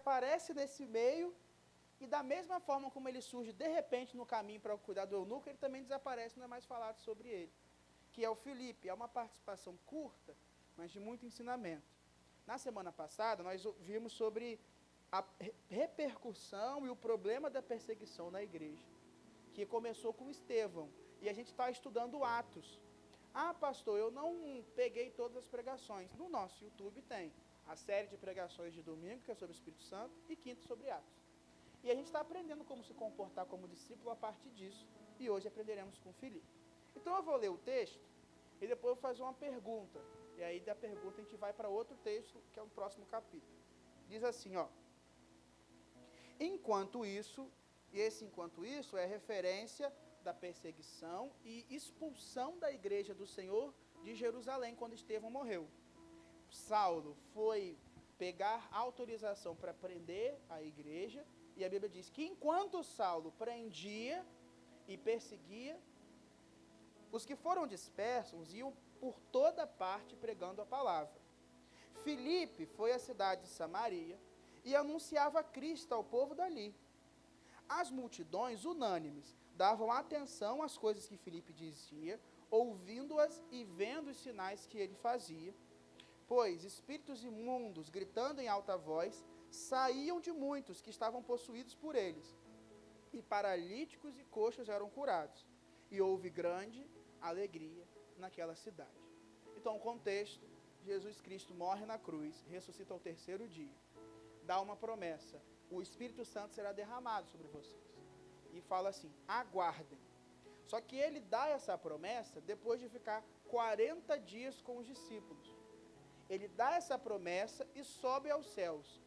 aparece nesse meio, e da mesma forma como ele surge de repente no caminho para cuidar do eunuco, ele também desaparece, não é mais falado sobre ele, que é o Filipe. É uma participação curta, mas de muito ensinamento. Na semana passada, nós vimos sobre a repercussão e o problema da perseguição na igreja, que começou com Estevão, e a gente está estudando Atos. Ah, pastor, eu não peguei todas as pregações. No nosso YouTube tem a série de pregações de domingo, que é sobre o Espírito Santo, e quinta sobre Atos. E a gente está aprendendo como se comportar como discípulo a partir disso, e hoje aprenderemos com Filipe. Então eu vou ler o texto, e depois eu vou fazer uma pergunta, e aí da pergunta a gente vai para outro texto, que é o próximo capítulo. Diz assim, ó: enquanto isso, e esse enquanto isso é referência da perseguição e expulsão da igreja do Senhor de Jerusalém, quando Estevão morreu. Saulo foi pegar autorização para prender a igreja, e a Bíblia diz que enquanto Saulo prendia e perseguia, os que foram dispersos iam por toda parte pregando a palavra. Filipe foi à cidade de Samaria e anunciava Cristo ao povo dali. As multidões, unânimes, davam atenção às coisas que Filipe dizia, ouvindo-as e vendo os sinais que ele fazia, pois espíritos imundos, gritando em alta voz, saíam de muitos que estavam possuídos por eles, e paralíticos e coxos eram curados, e houve grande alegria naquela cidade. Então, o contexto: Jesus Cristo morre na cruz, ressuscita ao terceiro dia, dá uma promessa: o Espírito Santo será derramado sobre vocês. E fala assim: aguardem. Só que ele dá essa promessa depois de ficar 40 dias com os discípulos. Ele dá essa promessa e sobe aos céus.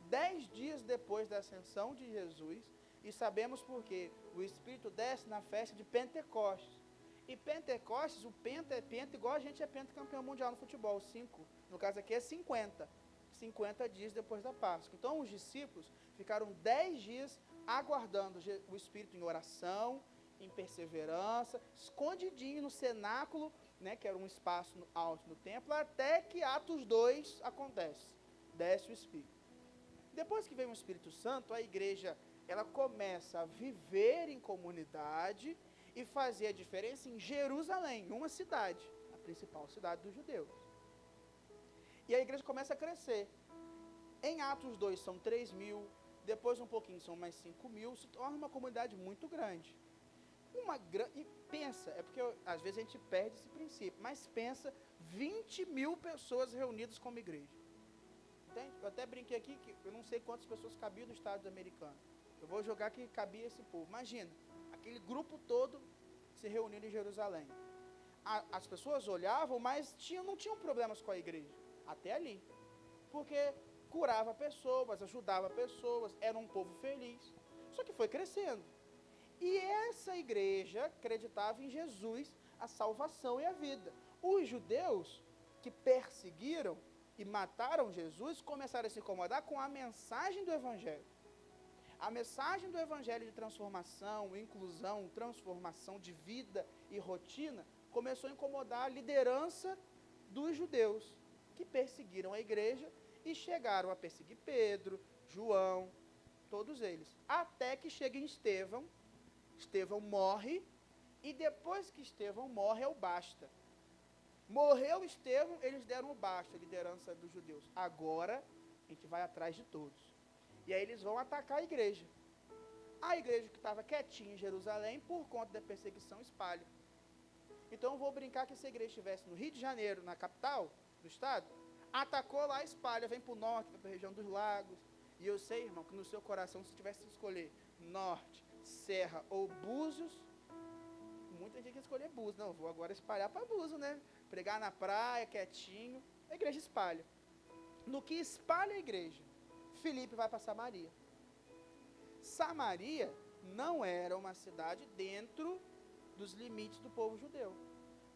10 dias depois da ascensão de Jesus, e sabemos porque o Espírito desce na festa de Pentecostes. E Pentecostes, o penta é penta, igual a gente é pentacampeão mundial no futebol, 5. No caso aqui é 50. 50 dias depois da Páscoa. Então os discípulos ficaram 10 dias aguardando o Espírito em oração, em perseverança, escondidinho no cenáculo, né, que era um espaço alto no templo, até que Atos 2 acontece. Desce o Espírito. Depois que vem o Espírito Santo, a igreja ela começa a viver em comunidade e fazer a diferença em Jerusalém, uma cidade, a principal cidade dos judeus. E a igreja começa a crescer. Em Atos 2 são 3.000, depois um pouquinho são mais 5.000, se torna uma comunidade muito grande. E pensa, é porque às vezes a gente perde esse princípio, mas pensa, 20.000 pessoas reunidas como igreja. Entende? Eu até brinquei aqui que eu não sei quantas pessoas cabiam no estado americano. Eu vou jogar que cabia esse povo. Imagina, aquele grupo todo se reunindo em Jerusalém. As pessoas olhavam, mas não tinham problemas com a igreja, até ali. Porque curava pessoas, ajudava pessoas, era um povo feliz. Só que foi crescendo. E essa igreja acreditava em Jesus, a salvação e a vida. Os judeus que perseguiram e mataram Jesus começaram a se incomodar com a mensagem do Evangelho. A mensagem do Evangelho de transformação, inclusão, transformação de vida e rotina começou a incomodar a liderança dos judeus, que perseguiram a igreja e chegaram a perseguir Pedro, João, todos eles. Até que chega em Estevão. Estevão morre, e depois que Estevão morre é o basta. Morreu Estevão, eles deram o basta, a liderança dos judeus. Agora a gente vai atrás de todos. E aí eles vão atacar a igreja. A igreja que estava quietinha em Jerusalém, por conta da perseguição, espalha. Então eu vou brincar que se a igreja estivesse no Rio de Janeiro, na capital do estado, atacou lá, espalha, vem para o norte, vai para a região dos lagos. E eu sei, irmão, que no seu coração, se tivesse que escolher norte, Serra ou Búzios, muita gente quer escolher Búzios. Não, vou agora espalhar para Búzios, né? Pregar na praia, quietinho. A igreja espalha. No que espalha a igreja, Filipe vai para Samaria. Samaria não era uma cidade dentro dos limites do povo judeu.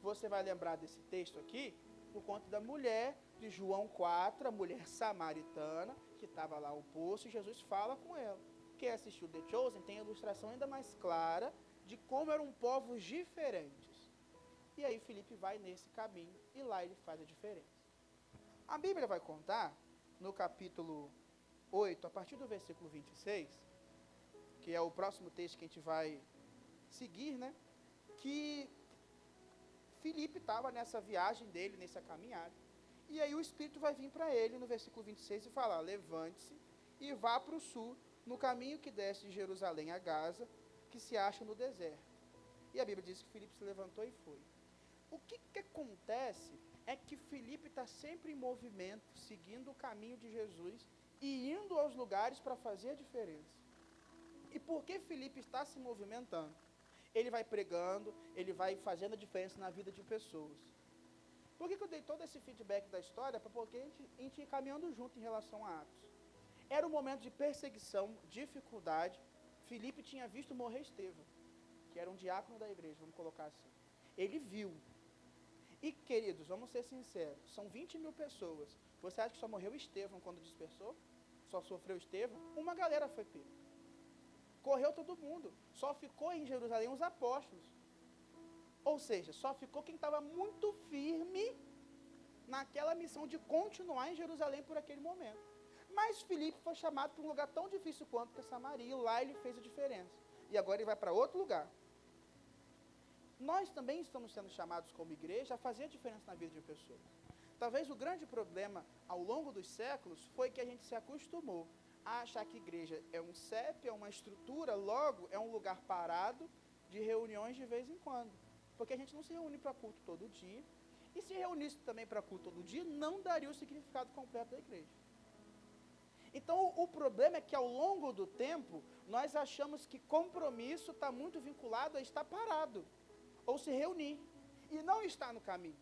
Você vai lembrar desse texto aqui por conta da mulher de João 4, a mulher samaritana, que estava lá ao poço, e Jesus fala com ela. Quem assistiu The Chosen tem a ilustração ainda mais clara de como eram povos diferentes. E aí Filipe vai nesse caminho, e lá ele faz a diferença. A Bíblia vai contar, no capítulo 8, a partir do versículo 26, que é o próximo texto que a gente vai seguir, né? Que Filipe estava nessa viagem dele, nessa caminhada. E aí o Espírito vai vir para ele no versículo 26 e falar: levante-se e vá para o sul, no caminho que desce de Jerusalém a Gaza, que se acha no deserto. E a Bíblia diz que Filipe se levantou e foi. O que acontece é que Filipe está sempre em movimento, seguindo o caminho de Jesus e indo aos lugares para fazer a diferença. E por que Filipe está se movimentando? Ele vai pregando, ele vai fazendo a diferença na vida de pessoas. Por que eu dei todo esse feedback da história? Porque a gente ia caminhando junto em relação a Atos. Era um momento de perseguição, dificuldade. Filipe tinha visto morrer Estevão, que era um diácono da igreja, vamos colocar assim. Ele viu. E, queridos, vamos ser sinceros, são 20 mil pessoas. Você acha que só morreu Estevão quando dispersou? Só sofreu Estevão? Uma galera foi pega. Correu todo mundo. Só ficou em Jerusalém os apóstolos. Ou seja, só ficou quem estava muito firme naquela missão de continuar em Jerusalém por aquele momento. Mas Filipe foi chamado para um lugar tão difícil quanto que Samaria, e lá ele fez a diferença. E agora ele vai para outro lugar. Nós também estamos sendo chamados como igreja a fazer a diferença na vida de pessoas. Talvez o grande problema ao longo dos séculos foi que a gente se acostumou a achar que igreja é um CEP, é uma estrutura, logo é um lugar parado de reuniões de vez em quando. Porque a gente não se reúne para culto todo dia. E se reunisse também para culto todo dia, não daria o significado completo da igreja. Então, o problema é que ao longo do tempo, nós achamos que compromisso está muito vinculado a estar parado, ou se reunir, e não estar no caminho.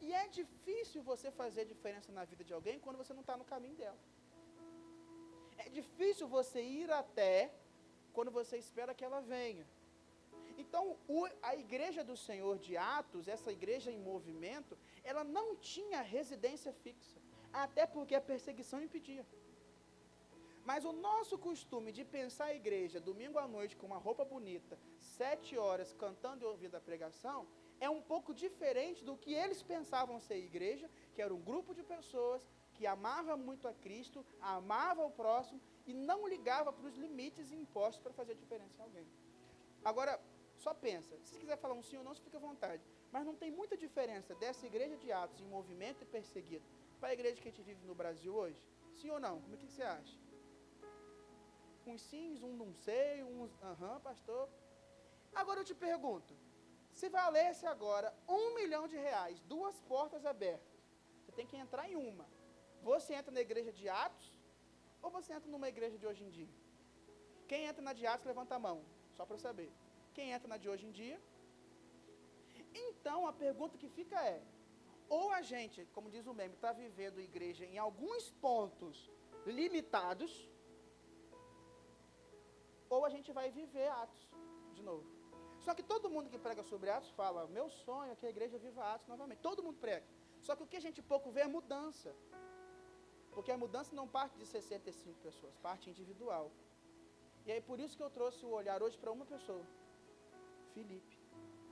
E é difícil você fazer diferença na vida de alguém quando você não está no caminho dela. É difícil você ir até quando você espera que ela venha. Então, a igreja do Senhor de Atos, essa igreja em movimento, ela não tinha residência fixa, até porque a perseguição impedia. Mas o nosso costume de pensar a igreja domingo à noite com uma roupa bonita, 7 horas cantando e ouvindo a pregação, é um pouco diferente do que eles pensavam ser igreja, que era um grupo de pessoas que amava muito a Cristo, amava o próximo e não ligava para os limites impostos para fazer diferença em alguém. Agora, só pensa, se quiser falar um sim ou não, você fica à vontade. Mas não tem muita diferença dessa igreja de Atos em movimento e perseguida para a igreja que a gente vive no Brasil hoje? Sim ou não? Como é que você acha? Uns sims, um não sei, uns aham, pastor. Agora eu te pergunto, se valesse agora R$1 milhão, 2 portas abertas, você tem que entrar em uma. Você entra na igreja de Atos ou você entra numa igreja de hoje em dia? Quem entra na de Atos, levanta a mão, só para eu saber. Quem entra na de hoje em dia? Então, a pergunta que fica é, ou a gente, como diz o meme, está vivendo igreja em alguns pontos limitados, ou a gente vai viver Atos de novo. Só que todo mundo que prega sobre Atos fala, meu sonho é que a igreja viva Atos novamente. Todo mundo prega. Só que o que a gente pouco vê é mudança. Porque a mudança não parte de 65 pessoas, parte individual. E aí por isso que eu trouxe o olhar hoje para uma pessoa. Filipe.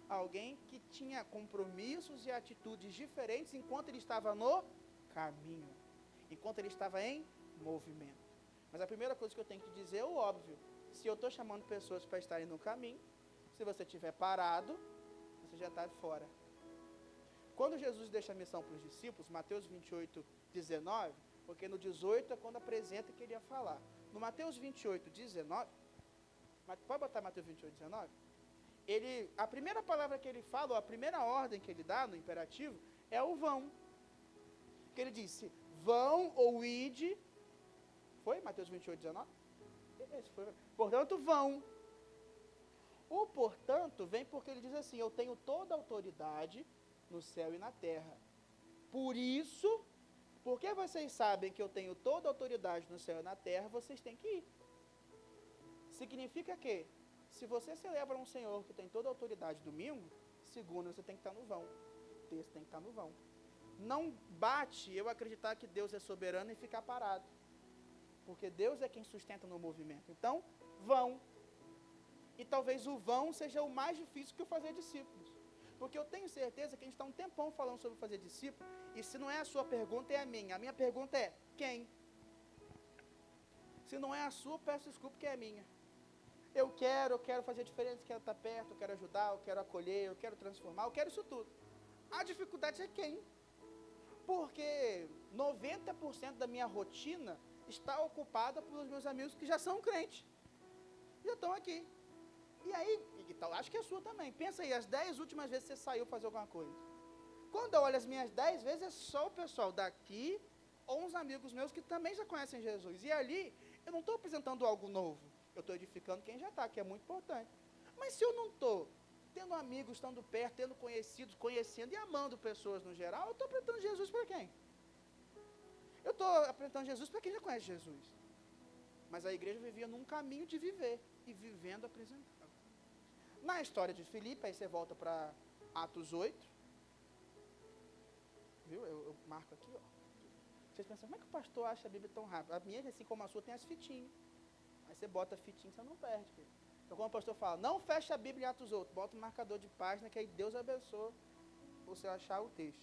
Alguém que tinha compromissos e atitudes diferentes enquanto ele estava no caminho. Enquanto ele estava em movimento. Mas a primeira coisa que eu tenho que dizer é o óbvio. Se eu estou chamando pessoas para estarem no caminho, se você estiver parado, você já está fora. Quando Jesus deixa a missão para os discípulos, Mateus 28, 19, porque no 18 é quando apresenta que ele ia falar. No Mateus 28, 19, pode botar Mateus 28, 19? A primeira palavra que ele fala, ou a primeira ordem que ele dá no imperativo, é o vão. Que ele disse, vão ou ide. Foi Mateus 28, 19? Esse foi. Portanto, vão. O portanto vem porque ele diz assim, eu tenho toda a autoridade no céu e na terra. Por isso, porque vocês sabem que eu tenho toda a autoridade no céu e na terra, vocês têm que ir. Significa que, se você celebra um Senhor que tem toda a autoridade domingo, segunda você tem que estar no vão, terça tem que estar no vão. Não bate eu acreditar que Deus é soberano e ficar parado. Porque Deus é quem sustenta no movimento. Então, vão. E talvez o vão seja o mais difícil que o fazer discípulos. Porque eu tenho certeza que a gente está um tempão falando sobre fazer discípulo, e se não é a sua pergunta, é a minha. A minha pergunta é, quem? Se não é a sua, peço desculpa que é a minha. Eu quero fazer diferença, quero estar perto, eu quero ajudar, eu quero acolher, eu quero transformar, eu quero isso tudo. A dificuldade é quem? Porque 90% da minha rotina está ocupada pelos meus amigos que já são crentes. Já estão aqui. E aí, acho que é a sua também. Pensa aí, as 10 últimas vezes que você saiu fazer alguma coisa. Quando eu olho as minhas 10 vezes, é só o pessoal daqui ou uns amigos meus que também já conhecem Jesus. E ali, eu não estou apresentando algo novo. Eu estou edificando quem já está, que é muito importante. Mas se eu não estou tendo amigos, estando perto, tendo conhecidos, conhecendo e amando pessoas no geral, eu estou apresentando Jesus para quem? Eu estou apresentando Jesus para quem já conhece Jesus. Mas a igreja vivia num caminho de viver, e vivendo apresentando. Na história de Filipe, aí você volta para Atos 8, viu? Eu marco aqui, ó. Vocês pensam, como é que o pastor acha a Bíblia tão rápido? A minha, assim como a sua, tem as fitinhas. Aí você bota a fitinha, você não perde, querido. Então, quando o pastor fala, não fecha a Bíblia em Atos 8, bota um marcador de página, que aí Deus abençoa você achar o texto.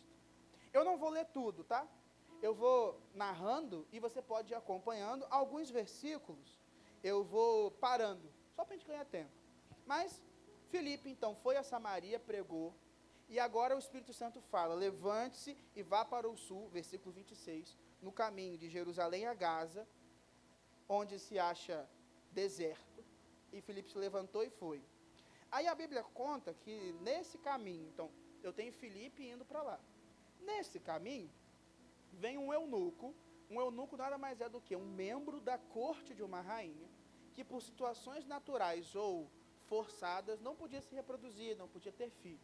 Eu não vou ler tudo, tá? Eu vou narrando e você pode ir acompanhando alguns versículos. Eu vou parando, só para a gente ganhar tempo. Mas Filipe, então, foi a Samaria, pregou, e agora o Espírito Santo fala, levante-se e vá para o sul, versículo 26, no caminho de Jerusalém a Gaza, onde se acha deserto, e Filipe se levantou e foi. Aí a Bíblia conta que nesse caminho, então, eu tenho Filipe indo para lá. Nesse caminho, vem um eunuco nada mais é do que um membro da corte de uma rainha, que por situações naturais ou forçadas, não podia se reproduzir, não podia ter filho.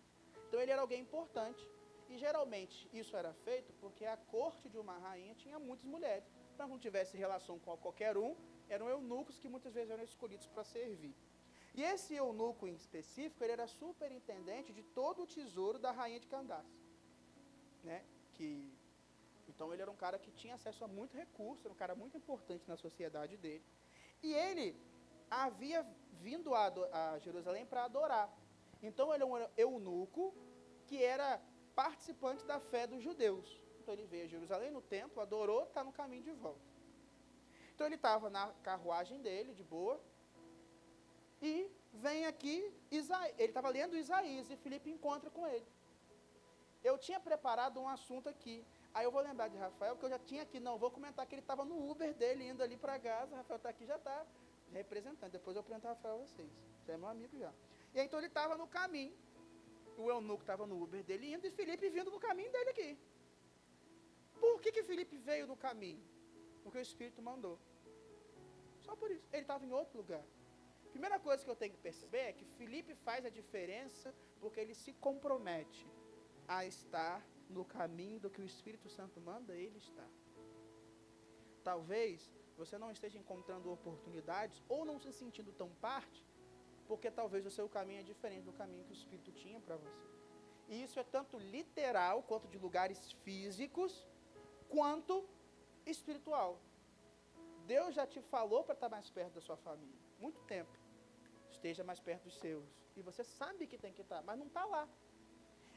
Então ele era alguém importante, e geralmente isso era feito porque a corte de uma rainha tinha muitas mulheres. Para não tivesse relação com qualquer um, eram eunucos que muitas vezes eram escolhidos para servir. E esse eunuco em específico, ele era superintendente de todo o tesouro da rainha de Candace, né? Então ele era um cara que tinha acesso a muito recurso, era um cara muito importante na sociedade dele. E ele havia vindo a Jerusalém para adorar. Então ele é um eunuco que era participante da fé dos judeus. Então ele veio a Jerusalém, no templo, adorou, está no caminho de volta. Então ele estava na carruagem dele, de boa, e vem aqui, ele estava lendo Isaías, e Filipe encontra com ele. Eu tinha preparado um assunto aqui, aí eu vou lembrar de Rafael, porque eu já tinha aqui, não, vou comentar que ele estava no Uber dele, indo ali para Gaza, Rafael está aqui, já está representando, depois eu apresento Rafael a vocês, você é meu amigo já. E aí, então ele estava no caminho, o eunuco estava no Uber dele indo, e Filipe vindo no caminho dele aqui. Por que Filipe veio no caminho? Porque o Espírito mandou. Só por isso, ele estava em outro lugar. Primeira coisa que eu tenho que perceber é que Filipe faz a diferença porque ele se compromete a estar no caminho do que o Espírito Santo manda ele estar. Talvez você não esteja encontrando oportunidades ou não se sentindo tão parte, porque talvez o seu caminho é diferente do caminho que o Espírito tinha para você. E isso é tanto literal, quanto de lugares físicos, quanto espiritual. Deus já te falou para estar mais perto da sua família. Muito tempo. Esteja mais perto dos seus. E você sabe que tem que estar, mas não está lá.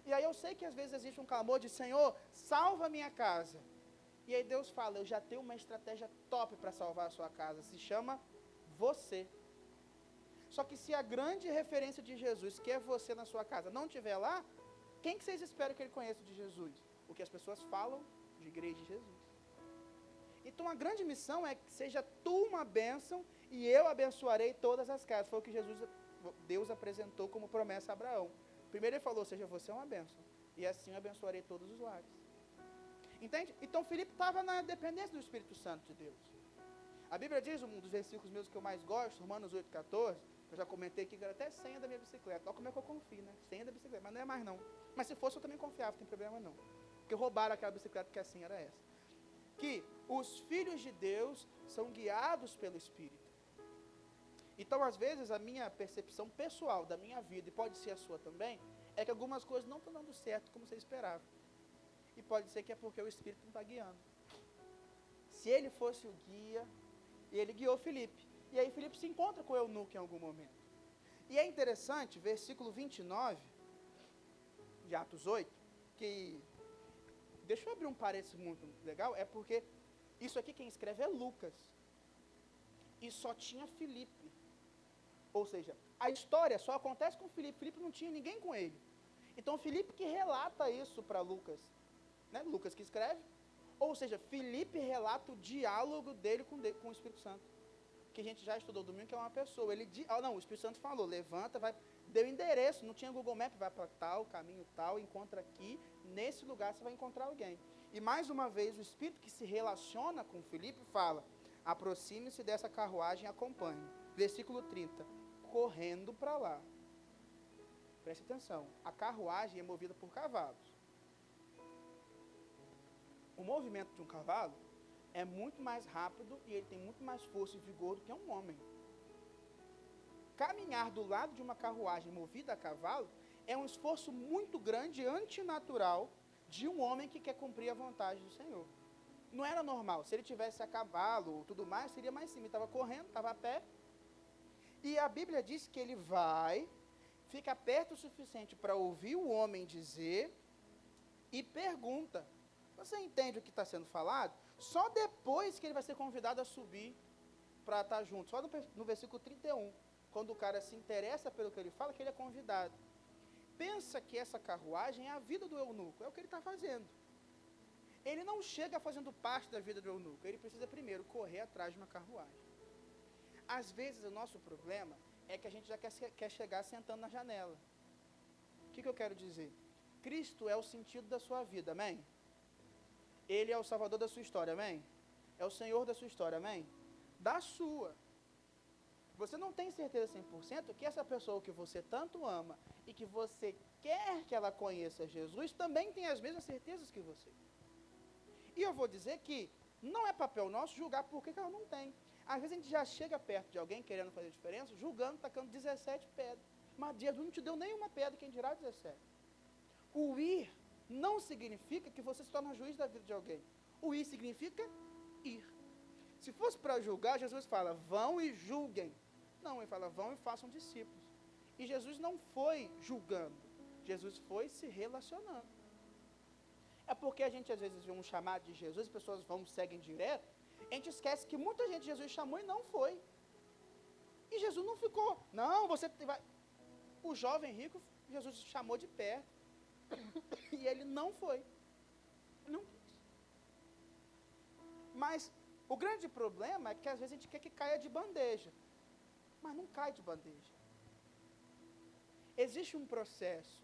E aí eu sei que às vezes existe um clamor de Senhor, salva a minha casa. E aí Deus fala, eu já tenho uma estratégia top para salvar a sua casa. Se chama você. Só que se a grande referência de Jesus, que é você na sua casa, não estiver lá, quem que vocês esperam que ele conheça de Jesus? O que as pessoas falam de igreja de Jesus. Então a grande missão é que seja tu uma bênção e eu abençoarei todas as casas. Foi o que Deus apresentou como promessa a Abraão. Primeiro ele falou, seja você uma bênção, e assim eu abençoarei todos os lares. Entende? Então Filipe estava na dependência do Espírito Santo de Deus. A Bíblia diz, um dos versículos meus que eu mais gosto, Romanos 8,14, que eu já comentei aqui, que era até senha da minha bicicleta. Olha como é que eu confio, né? Senha da bicicleta, mas não é mais não. Mas se fosse eu também confiava, não tem problema não. Porque roubaram aquela bicicleta que a senha era essa. Que os filhos de Deus são guiados pelo Espírito. Então, às vezes, a minha percepção pessoal da minha vida, e pode ser a sua também, é que algumas coisas não estão dando certo como você esperava. E pode ser que é porque o Espírito não está guiando. Se ele fosse o guia, ele guiou Filipe. E aí Filipe se encontra com o eunuco em algum momento. E é interessante, versículo 29 de Atos 8, que... Deixa eu abrir um parênteses muito legal, é porque isso aqui quem escreve é Lucas. e só tinha Filipe. Ou seja, a história só acontece com Filipe. Filipe não tinha ninguém com ele. Então, Filipe que relata isso para Lucas. Né? Lucas que escreve. Ou seja, Filipe relata o diálogo dele com o Espírito Santo. Que a gente já estudou domingo, que é uma pessoa. O Espírito Santo falou, levanta, vai, deu endereço, não tinha Google Maps, vai para tal, caminho tal, encontra aqui, nesse lugar você vai encontrar alguém. E mais uma vez, o Espírito que se relaciona com Filipe fala, aproxime-se dessa carruagem e acompanhe. Versículo 30, correndo para lá. Preste atenção, a carruagem é movida por cavalos. O movimento de um cavalo é muito mais rápido e ele tem muito mais força e vigor do que um homem. Caminhar do lado de uma carruagem movida a cavalo é um esforço muito grande, antinatural, de um homem que quer cumprir a vontade do Senhor. Não era normal. Se ele tivesse a cavalo ou tudo mais, seria mais simples. Ele estava correndo, estava a pé. E a Bíblia diz que ele vai, fica perto o suficiente para ouvir o homem dizer e pergunta. Você entende o que está sendo falado? Só depois que ele vai ser convidado a subir para estar junto. Só no versículo 31, quando o cara se interessa pelo que ele fala, que ele é convidado. Pensa que essa carruagem é a vida do eunuco, é o que ele está fazendo. Ele não chega fazendo parte da vida do eunuco, ele precisa primeiro correr atrás de uma carruagem. Às vezes o nosso problema é que a gente já quer chegar sentando na janela. O que eu quero dizer? Cristo é o sentido da sua vida, amém? Ele é o salvador da sua história, amém? É o Senhor da sua história, amém? Da sua. Você não tem certeza 100% que essa pessoa que você tanto ama e que você quer que ela conheça Jesus, também tem as mesmas certezas que você. E eu vou dizer que não é papel nosso julgar por que ela não tem. Às vezes a gente já chega perto de alguém querendo fazer diferença, julgando, tacando 17 pedras. Mas Jesus não te deu nenhuma pedra, quem dirá 17. O ir não significa que você se torna juiz da vida de alguém. O ir significa ir. Se fosse para julgar, Jesus fala, vão e julguem. Não, ele fala, vão e façam discípulos. E Jesus não foi julgando, Jesus foi se relacionando. É porque a gente às vezes vê um chamado de Jesus, as pessoas vão, seguem direto, a gente esquece que muita gente Jesus chamou e não foi. E Jesus não ficou, não, você vai... O jovem rico, Jesus chamou de perto, e ele não foi. Não quis. Mas o grande problema é que às vezes a gente quer que caia de bandeja. Mas não cai de bandeja. Existe um processo.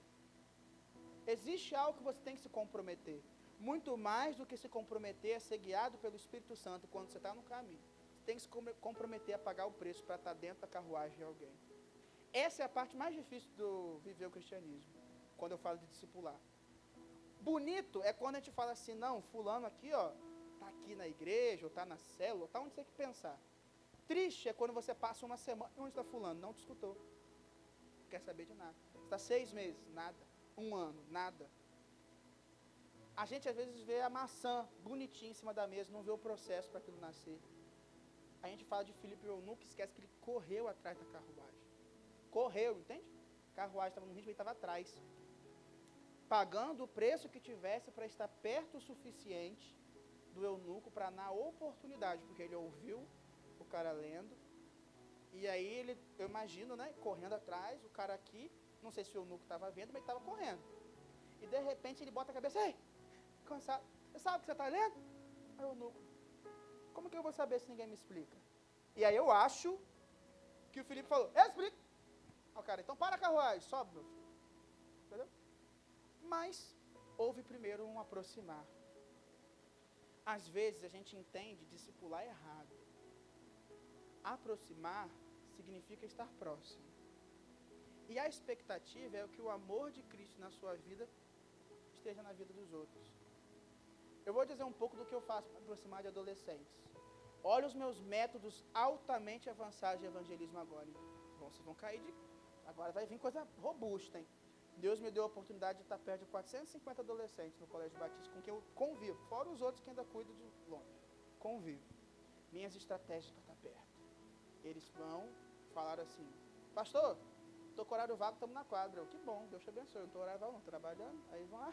Existe algo que você tem que se comprometer. Muito mais do que se comprometer a ser guiado pelo Espírito Santo quando você está no caminho. Você tem que se comprometer a pagar o preço para estar dentro da carruagem de alguém. Essa é a parte mais difícil do viver o cristianismo. Quando eu falo de discipular. Bonito é quando a gente fala assim, não, fulano aqui, ó, está aqui na igreja, ou está na célula, está onde você tem que pensar. Triste é quando você passa uma semana, onde está fulano? Não te escutou. Não quer saber de nada. Está 6 meses, nada. 1 ano, nada. A gente às vezes vê a maçã bonitinha em cima da mesa, não vê o processo para aquilo nascer. A gente fala de Filipe eunuco, esquece que ele correu atrás da carruagem. Correu, entende? A carruagem estava no ritmo, ele estava atrás. Pagando o preço que tivesse para estar perto o suficiente do eunuco para na oportunidade, porque ele ouviu o cara lendo, e aí ele, eu imagino, né, correndo atrás, o cara aqui, não sei se o eunuco estava vendo, mas ele estava correndo. E de repente ele bota a cabeça, ei, cansado, você sabe o que você está lendo? Aí o eunuco, como que eu vou saber se ninguém me explica? E aí eu acho que o Filipe falou, eu explico. Aí o cara, então para a carruagem, sobe, meu filho. Entendeu? Mas houve primeiro um aproximar. Às vezes a gente entende discipular errado. Aproximar significa estar próximo. E a expectativa é que o amor de Cristo na sua vida esteja na vida dos outros. Eu vou dizer um pouco do que eu faço para aproximar de adolescentes. Olha os meus métodos altamente avançados de evangelismo agora. Vocês vão cair de... Agora vai vir coisa robusta, hein? Deus me deu a oportunidade de estar perto de 450 adolescentes no Colégio Batista, com quem eu convivo, fora os outros que ainda cuido de longe. Convivo. Minhas estratégias para estar perto. Eles vão falar assim, pastor, estou com horário vago, estamos na quadra. Eu, que bom, Deus te abençoe. Eu não estou horário vago, não, trabalhando. Aí eles vão lá,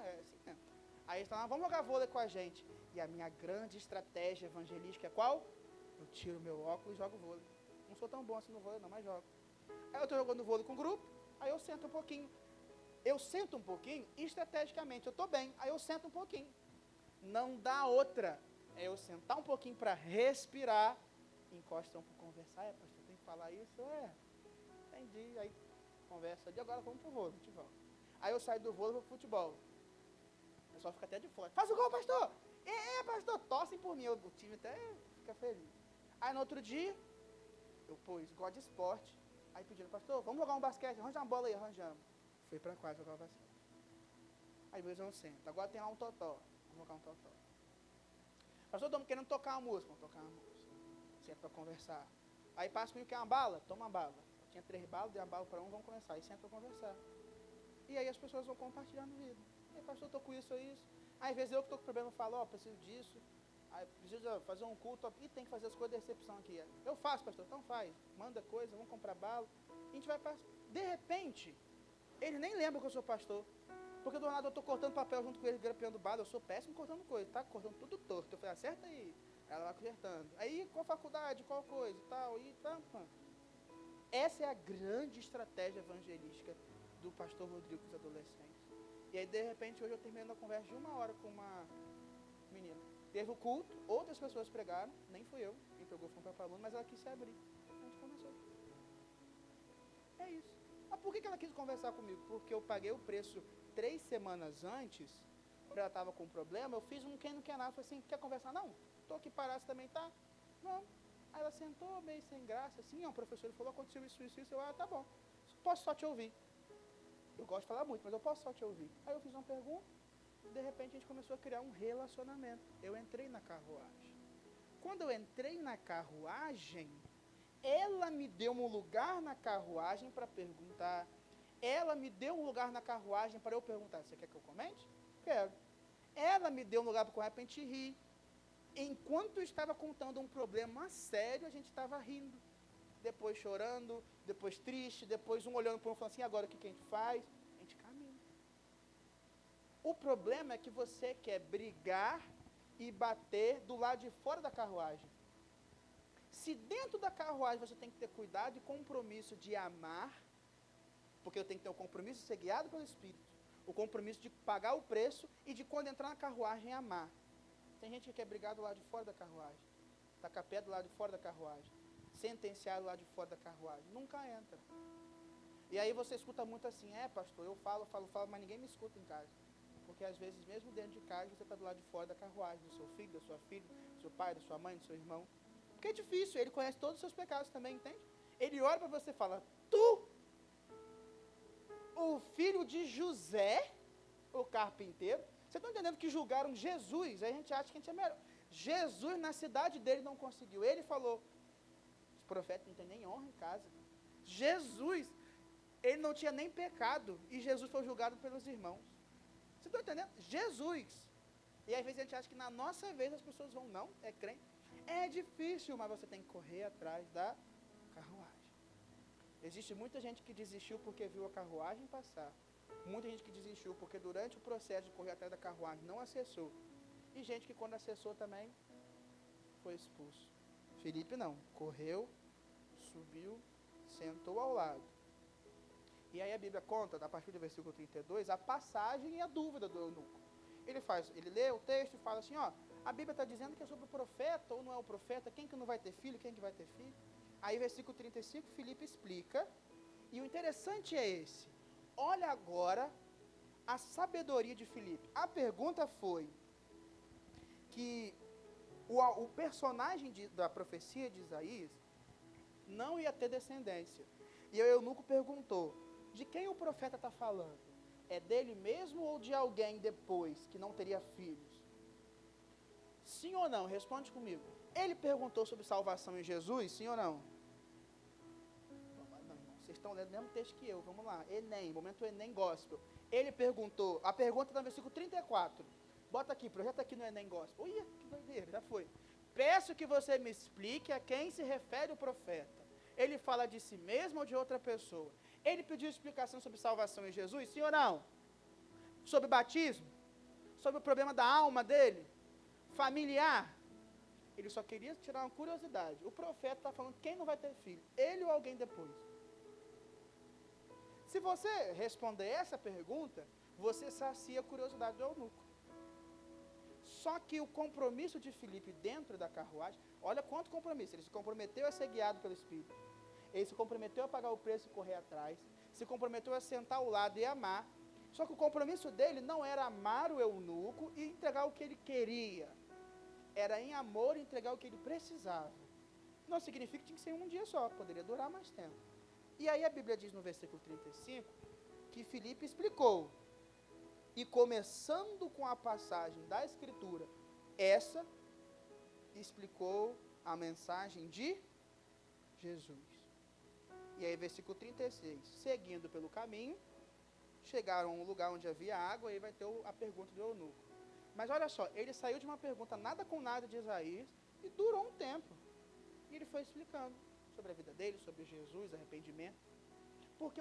é assim mesmo. Aí eles estão lá, vamos jogar vôlei com a gente. E a minha grande estratégia evangelística é qual? Eu tiro meu óculos e jogo vôlei. Não sou tão bom assim no vôlei não, mas jogo. Aí eu estou jogando vôlei com o grupo, aí eu sento um pouquinho. Eu sento um pouquinho, estrategicamente, eu estou bem, aí eu sento um pouquinho. Não dá outra. É eu sentar um pouquinho para respirar, encostam para conversar. Pastor, tem que falar isso? Entendi. Aí conversa ali, agora vamos pro vôlei, futebol. Aí eu saio do vôlei e vou pro futebol. O pessoal fica até de fora. Faz o gol, pastor! Pastor, torcem por mim. O time até fica feliz. Aí no outro dia, eu pus God de esporte. Aí pediram, pastor, vamos jogar um basquete, arranja uma bola aí, arranjamos. Fui pra quadra jogar basquete. Aí depois eu sento. Agora tem lá um totó. Vamos jogar um totó. Pastor, estamos querendo tocar uma música. Vamos tocar uma música. Senta pra conversar. Aí passa comigo, quer uma bala? Toma uma bala. Eu tinha 3 balas, dei uma bala para um, vamos começar. Aí senta pra conversar. E aí as pessoas vão compartilhando vida. Aí, pastor, eu tô com isso ou isso. Aí, às vezes eu que tô com problema, eu falo, preciso disso. Aí, preciso fazer um culto. E tem que fazer as coisas de recepção aqui. Eu faço, pastor, então faz. Manda coisa, vamos comprar bala. A gente vai passar. De repente, ele nem lembra que eu sou pastor. Porque do nada eu estou cortando papel junto com ele, grampeando bala. Eu sou péssimo cortando coisa, tá? Cortando tudo torto. Eu falei, acerta aí. Ela vai consertando. Aí, qual faculdade, qual coisa e tal. E tá. Essa é a grande estratégia evangelística do pastor Rodrigo com os adolescentes. E aí, de repente, hoje eu termino a conversa de 1 hora com uma menina. Teve o culto, outras pessoas pregaram, nem fui eu. Quem pregou foi um próprio aluno, mas ela quis se abrir. A gente começou. É isso. Mas por que ela quis conversar comigo? Porque eu paguei o preço 3 semanas antes, porque ela estava com um problema, eu fiz um quem não quer nada, falei assim, quer conversar? Não, estou aqui parado, você também tá? Vamos. Aí ela sentou, meio sem graça, assim, o professor falou, aconteceu isso, eu, tá bom, posso só te ouvir. Eu gosto de falar muito, mas eu posso só te ouvir. Aí eu fiz uma pergunta, de repente a gente começou a criar um relacionamento. Eu entrei na carruagem. Quando eu entrei na carruagem, ela me deu um lugar na carruagem para perguntar. Ela me deu um lugar na carruagem para eu perguntar, você quer que eu comente? Quero. Ela me deu um lugar para de repente rir. Enquanto eu estava contando um problema sério, a gente estava rindo. Depois chorando, depois triste, depois um olhando para um e falando assim, agora o que a gente faz? A gente caminha. O problema é que você quer brigar e bater do lado de fora da carruagem. Se dentro da carruagem você tem que ter cuidado e compromisso de amar, porque eu tenho que ter o compromisso de ser guiado pelo Espírito, o compromisso de pagar o preço e de quando entrar na carruagem amar. Tem gente que quer brigar do lado de fora da carruagem, tacar pé do lado de fora da carruagem, sentenciar do lado de fora da carruagem, nunca entra. E aí você escuta muito assim, pastor, eu falo, mas ninguém me escuta em casa. Porque às vezes mesmo dentro de casa você está do lado de fora da carruagem, do seu filho, da sua filha, do seu pai, da sua mãe, do seu irmão. Porque é difícil, ele conhece todos os seus pecados também, entende? Ele olha para você e fala, tu, o filho de José, o carpinteiro, você está entendendo que julgaram Jesus, aí a gente acha que a gente é melhor. Jesus na cidade dele não conseguiu, ele falou, os profetas não têm nem honra em casa. Jesus, ele não tinha nem pecado, e Jesus foi julgado pelos irmãos. Você está entendendo? Jesus. E às vezes a gente acha que na nossa vez as pessoas vão, não, é crente. É difícil, mas você tem que correr atrás da carruagem. Existe muita gente que desistiu porque viu a carruagem passar. Muita gente que desistiu porque durante o processo de correr atrás da carruagem não acessou. E gente que quando acessou também foi expulso. Felipe não, correu, subiu, sentou ao lado. E aí a Bíblia conta, a partir do versículo 32, a passagem e a dúvida do eunuco. Ele lê o texto e fala assim, a Bíblia está dizendo que é sobre o profeta ou não é o profeta, quem que não vai ter filho, quem que vai ter filho. Aí versículo 35, Felipe explica, e o interessante é esse, olha agora a sabedoria de Felipe. A pergunta foi que o personagem da profecia de Isaías não ia ter descendência. E o eunuco perguntou, de quem o profeta está falando? É dele mesmo ou de alguém depois que não teria filhos? Sim ou não? Responde comigo. Ele perguntou sobre salvação em Jesus, sim ou não? Não, vocês estão lendo o mesmo texto que eu, vamos lá. Enem, momento Enem Gospel. Ele perguntou, a pergunta está no versículo 34. Bota aqui, projeta aqui no Enem Gospel. Ui, que doideira, já foi. Peço que você me explique a quem se refere o profeta. Ele fala de si mesmo ou de outra pessoa? Ele pediu explicação sobre salvação em Jesus, sim ou não? Sobre batismo? Sobre o problema da alma dele? Familiar? Ele só queria tirar uma curiosidade. O profeta está falando quem não vai ter filho, ele ou alguém depois. Se você responder essa pergunta, você sacia a curiosidade do eunuco. Só que o compromisso de Filipe dentro da carruagem, olha quanto compromisso, ele se comprometeu a ser guiado pelo Espírito, ele se comprometeu a pagar o preço e correr atrás, se comprometeu a sentar ao lado e amar, só que o compromisso dele não era amar o eunuco e entregar o que ele queria, era em amor entregar o que ele precisava. Não significa que tinha que ser um dia só, poderia durar mais tempo. E aí a Bíblia diz no versículo 35, que Filipe explicou, e começando com a passagem da Escritura, essa explicou a mensagem de Jesus. E aí versículo 36, seguindo pelo caminho, chegaram a um lugar onde havia água, e aí vai ter a pergunta do eunuco. Mas olha só, ele saiu de uma pergunta nada com nada de Isaías, e durou um tempo. E ele foi explicando sobre a vida dele, sobre Jesus, arrependimento. Porque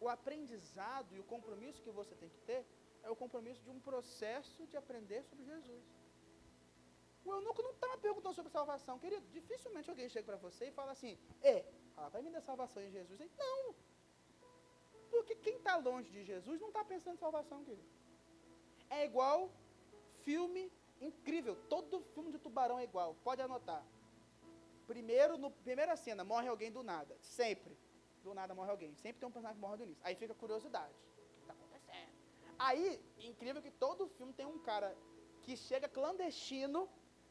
o aprendizado e o compromisso que você tem que ter é o compromisso de um processo de aprender sobre Jesus. O eunuco não estava perguntando sobre salvação, querido. Dificilmente alguém chega para você e fala assim, vai me dar salvação em Jesus. Não, porque quem está longe de Jesus não está pensando em salvação, querido. É igual filme incrível, todo filme de tubarão é igual, pode anotar. Primeira cena, morre alguém do nada, sempre, do nada morre alguém, sempre tem um personagem que morre do início, aí fica a curiosidade, o que está acontecendo? Aí, incrível que todo filme tem um cara que chega clandestino,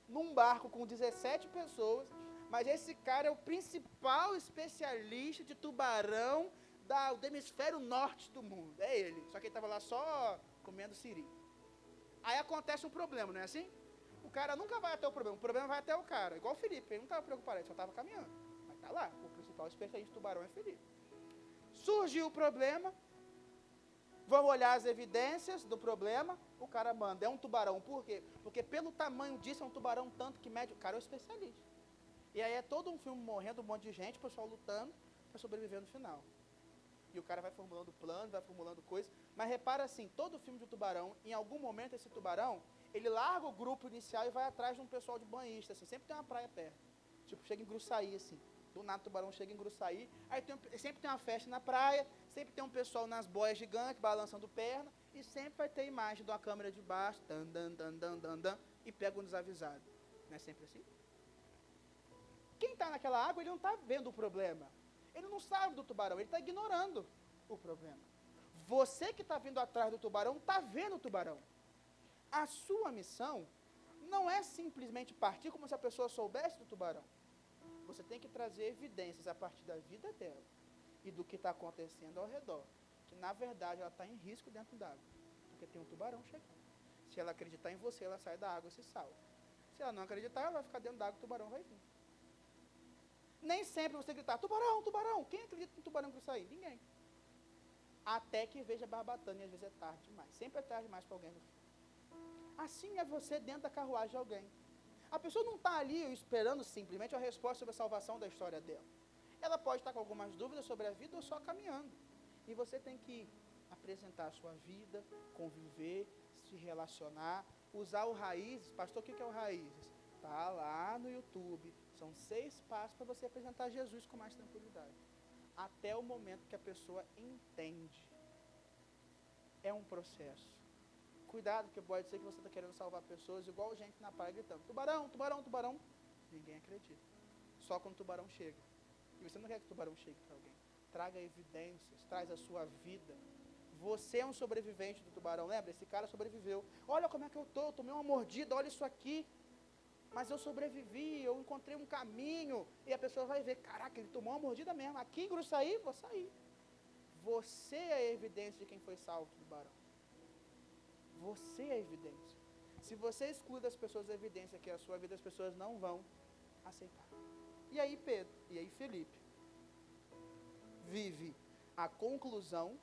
num barco com 17 pessoas, mas esse cara é o principal especialista de tubarão do hemisfério norte do mundo, é ele, só que ele estava lá só comendo siri. Aí acontece um problema, não é assim? O cara nunca vai até o problema vai até o cara, igual o Filipe, ele não estava preocupado, ele só estava caminhando, mas está lá, o principal especialista de tubarão é Filipe. Surgiu o problema, vamos olhar as evidências do problema, o cara manda, é um tubarão, por quê? Porque pelo tamanho disso é um tubarão tanto que mede, o cara é o especialista. E aí é todo um filme morrendo, um monte de gente, o pessoal lutando para sobreviver no final. E o cara vai formulando planos, vai formulando coisas, mas repara assim, todo filme de tubarão, em algum momento esse tubarão, ele larga o grupo inicial e vai atrás de um pessoal de banhista, assim, sempre tem uma praia perto, tipo, chega em Gruçaí, assim, do nada o tubarão chega em Gruçaí, aí sempre tem uma festa na praia, sempre tem um pessoal nas boias gigantes, balançando perna, e sempre vai ter imagem de uma câmera de baixo, e pega um desavisado, não é sempre assim? Quem está naquela água, ele não está vendo o problema, ele não sabe do tubarão, ele está ignorando o problema. Você que está vindo atrás do tubarão, está vendo o tubarão. A sua missão não é simplesmente partir como se a pessoa soubesse do tubarão. Você tem que trazer evidências a partir da vida dela e do que está acontecendo ao redor. Que, na verdade, ela está em risco dentro d'água, porque tem um tubarão chegando. Se ela acreditar em você, ela sai da água e se salva. Se ela não acreditar, ela vai ficar dentro d'água e o tubarão vai vir. Nem sempre você gritar, tubarão, tubarão. Quem acredita em tubarão que sair? Ninguém. Até que veja barbatana, e às vezes é tarde demais. Sempre é tarde demais para alguém no fim. Assim é você dentro da carruagem de alguém. A pessoa não está ali esperando simplesmente a resposta sobre a salvação da história dela. Ela pode estar com algumas dúvidas sobre a vida ou só caminhando. E você tem que apresentar a sua vida, conviver, se relacionar, usar o Raízes. Pastor, o que é o Raízes? Está lá no YouTube. São 6 passos para você apresentar Jesus com mais tranquilidade. Até o momento que a pessoa entende. É um processo. Cuidado, porque pode ser que você está querendo salvar pessoas, igual gente na praia gritando, tubarão, tubarão, tubarão. Ninguém acredita. Só quando o tubarão chega. E você não quer que o tubarão chegue para alguém. Traga evidências, traz a sua vida. Você é um sobrevivente do tubarão, lembra? Esse cara sobreviveu. Olha como é que eu tomei uma mordida, olha isso aqui. Mas eu sobrevivi, eu encontrei um caminho. E a pessoa vai ver, caraca, ele tomou uma mordida mesmo. Aqui em Gruçaí, vou sair. Você é a evidência de quem foi salvo do tubarão. Você é a evidência. Se você exclui das pessoas a evidência que é a sua vida, as pessoas não vão aceitar. E aí Pedro, e aí Felipe, vive a conclusão,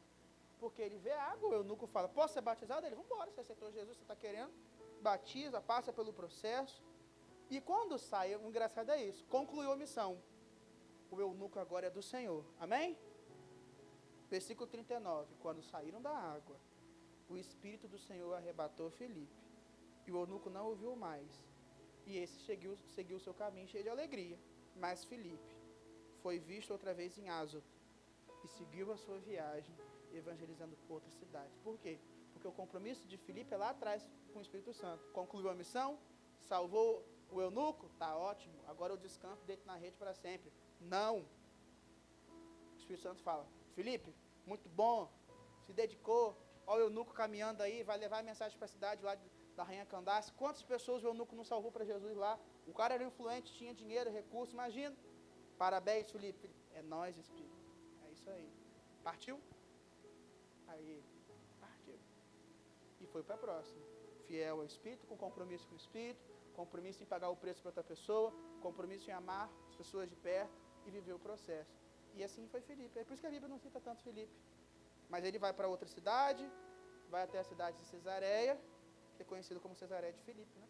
porque ele vê a água, o eunuco fala, posso ser batizado? Ele, vamos embora, você aceitou Jesus, você está querendo, batiza, passa pelo processo, e quando sai, o engraçado é isso, concluiu a missão, o eunuco agora é do Senhor, amém? Versículo 39, quando saíram da água, o Espírito do Senhor arrebatou Felipe, e o eunuco não ouviu mais, E esse seguiu o seu caminho cheio de alegria. Mas Filipe foi visto outra vez em Azoto e seguiu a sua viagem, evangelizando por outras cidades. Por quê? Porque o compromisso de Filipe é lá atrás com o Espírito Santo. Concluiu a missão, salvou o eunuco, tá ótimo, agora eu descanso, deito na rede para sempre. Não. O Espírito Santo fala, Filipe, muito bom, se dedicou, olha o eunuco caminhando aí, vai levar a mensagem para a cidade lá da Rainha Candace. Quantas pessoas o eunuco não salvou para Jesus lá? O cara era influente, tinha dinheiro, recursos, imagina. Parabéns, Filipe. É nós, Espírito. É isso aí. Partiu? Aí, partiu. E foi para a próxima. Fiel ao Espírito, com compromisso com o Espírito, compromisso em pagar o preço para outra pessoa, compromisso em amar as pessoas de perto e viver o processo. E assim foi Filipe. É por isso que a Bíblia não cita tanto Filipe. Mas ele vai para outra cidade, vai até a cidade de Cesareia, que é conhecido como Cesareia de Filipe, né?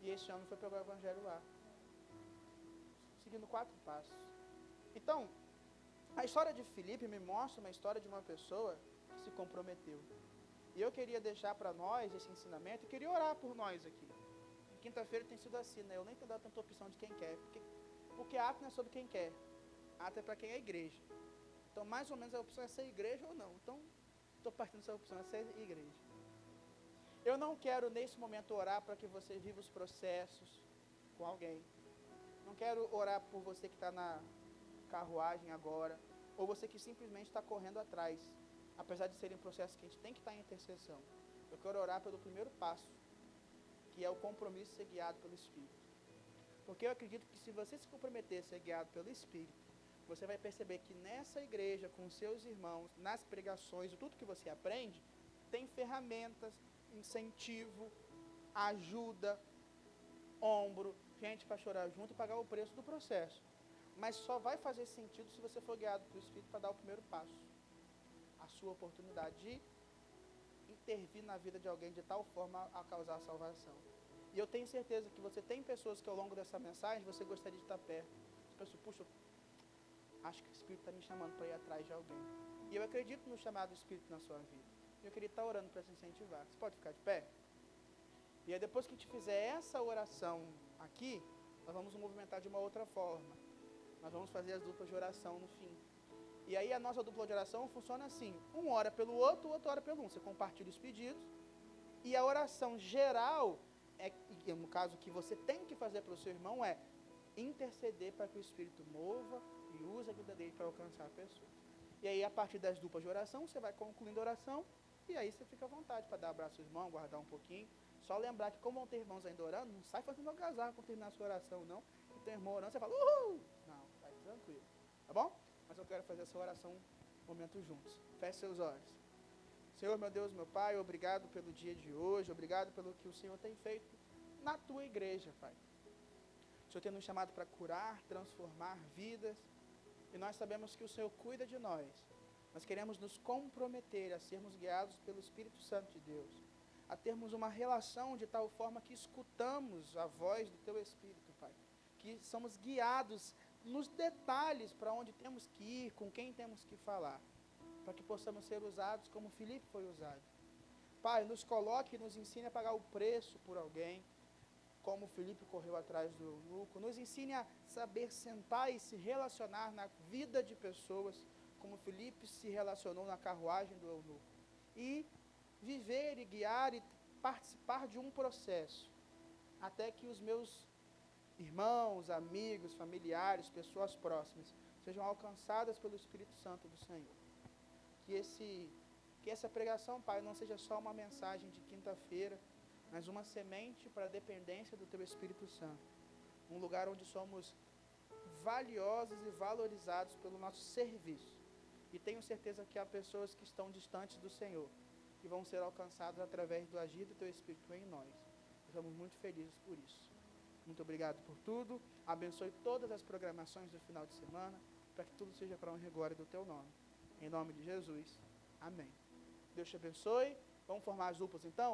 E esse homem foi pregar o evangelho lá, seguindo 4 passos. Então, a história de Filipe me mostra uma história de uma pessoa que se comprometeu. E eu queria deixar para nós esse ensinamento e queria orar por nós aqui. Quinta-feira tem sido assim, né? Eu nem tenho dado tanta opção de quem quer, porque ato não é sobre quem quer, ato é para quem é igreja. Então, mais ou menos a opção é ser igreja ou não. Então, estou partindo dessa opção, é ser igreja. Eu não quero nesse momento orar para que você viva os processos com alguém. Não quero orar por você que está na carruagem agora, ou você que simplesmente está correndo atrás, apesar de serem processos que a gente tem que estar em intercessão. Eu quero orar pelo primeiro passo, que é o compromisso de ser guiado pelo Espírito. Porque eu acredito que se você se comprometer a ser guiado pelo Espírito, você vai perceber que nessa igreja, com seus irmãos, nas pregações, tudo que você aprende, tem ferramentas, incentivo, ajuda, ombro, gente para chorar junto e pagar o preço do processo. Mas só vai fazer sentido se você for guiado pelo Espírito para dar o primeiro passo. A sua oportunidade de intervir na vida de alguém de tal forma a causar a salvação. E eu tenho certeza que você tem pessoas que ao longo dessa mensagem você gostaria de estar perto. As pessoas, puxa, acho que o Espírito está me chamando para ir atrás de alguém. E eu acredito no chamado do Espírito na sua vida. Eu queria estar orando para te incentivar. Você pode ficar de pé? E aí depois que a gente fizer essa oração aqui, nós vamos nos movimentar de uma outra forma. Nós vamos fazer as duplas de oração no fim. E aí a nossa dupla de oração funciona assim. Um ora pelo outro, o outro ora pelo um. Você compartilha os pedidos. E a oração geral, no caso que você tem que fazer para o seu irmão, é interceder para que o Espírito mova e use a vida dele para alcançar a pessoa. E aí a partir das duplas de oração, você vai concluindo a oração. E aí você fica à vontade para dar abraço ao irmão, guardar um pouquinho. Só lembrar que como vão ter irmãos ainda orando, não sai fazendo algazarra quando terminar a sua oração, não. E tem irmão orando, você fala, uhul! Não, vai tranquilo. Tá bom? Mas eu quero fazer essa oração um momento juntos. Feche seus olhos. Senhor, meu Deus, meu Pai, obrigado pelo dia de hoje, obrigado pelo que o Senhor tem feito na tua igreja, Pai. O Senhor tem nos chamado para curar, transformar vidas, e nós sabemos que o Senhor cuida de nós. Nós queremos nos comprometer a sermos guiados pelo Espírito Santo de Deus, a termos uma relação de tal forma que escutamos a voz do teu Espírito, Pai, que somos guiados nos detalhes para onde temos que ir, com quem temos que falar, para que possamos ser usados como Filipe foi usado. Pai, nos coloque e nos ensine a pagar o preço por alguém, como Filipe correu atrás do eunuco. Nos ensine a saber sentar e se relacionar na vida de pessoas, como Filipe se relacionou na carruagem do eunuco. E viver e guiar e participar de um processo, até que os meus irmãos, amigos, familiares, pessoas próximas, sejam alcançadas pelo Espírito Santo do Senhor. Que essa pregação, Pai, não seja só uma mensagem de quinta-feira, mas uma semente para a dependência do Teu Espírito Santo. Um lugar onde somos valiosos e valorizados pelo nosso serviço. E tenho certeza que há pessoas que estão distantes do Senhor, que vão ser alcançadas através do agir do Teu Espírito em nós. Estamos muito felizes por isso. Muito obrigado por tudo. Abençoe todas as programações do final de semana, para que tudo seja para a honra e glória do Teu nome. Em nome de Jesus. Amém. Deus te abençoe. Vamos formar as duplas então?